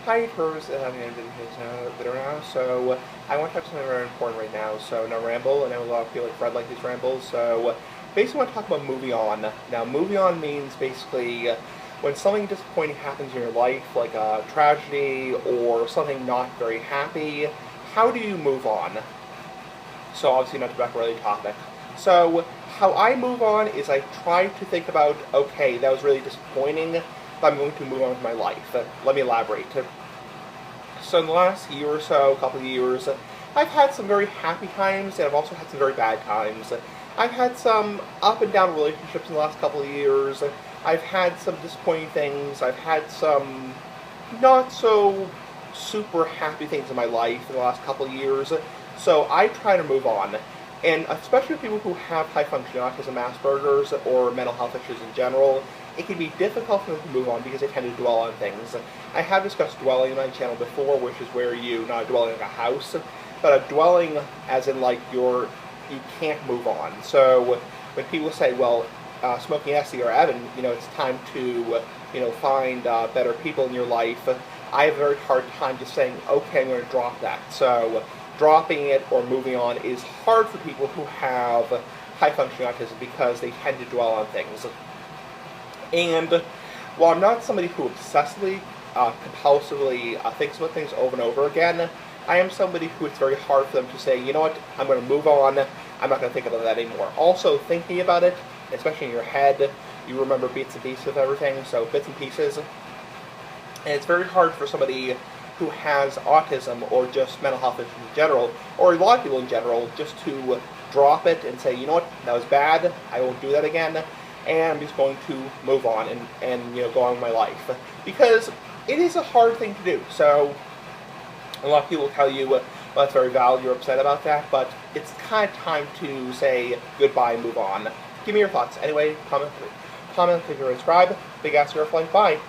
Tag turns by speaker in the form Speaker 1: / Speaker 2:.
Speaker 1: Hi, first, I'm going to do this video now. So, I want to talk something very important right now. So, no ramble, and I know a lot of people like Fred like these rambles. So, basically, I want to talk about moving on. Now, moving on means basically when something disappointing happens in your life, like a tragedy or something not very happy, how do you move on? So, obviously, not to back really topic. So, how I move on is I try to think about, okay, that was really disappointing, but I'm going to move on with my life. Let me elaborate. So in the last year or so, couple of years, I've had some very happy times, and I've also had some very bad times. I've had some up and down relationships in the last couple of years. I've had some disappointing things. I've had some not so super happy things in my life in the last couple of years. So I try to move on. And especially with people who have high functioning autism, Asperger's, or mental health issues in general, it can be difficult for them to move on because they tend to dwell on things. I have discussed dwelling on my channel before, which is where you not dwelling like a house, but a dwelling as in like you can't move on. So when people say, well, smoking Essie or Evan, it's time to find better people in your life, I have a very hard time just saying, okay, I'm going to drop that. So dropping it or moving on is hard for people who have high functioning autism because they tend to dwell on things. And while I'm not somebody who obsessively, compulsively thinks about things over and over again, I am somebody who it's very hard for them to say, you know what, I'm going to move on, I'm not going to think about that anymore. Also, thinking about it, especially in your head, you remember bits and pieces of everything, so bits and pieces. And it's very hard for somebody who has autism or just mental health issues in general, or a lot of people in general, just to drop it and say, you know what, that was bad, I won't do that again, and I'm just going to move on and go on with my life. Because it is a hard thing to do. So a lot of people tell you, well, that's very valid, you're upset about that, but it's kind of time to say goodbye and move on. Give me your thoughts. Anyway, comment, click, subscribe. Big ass girl flight. Bye.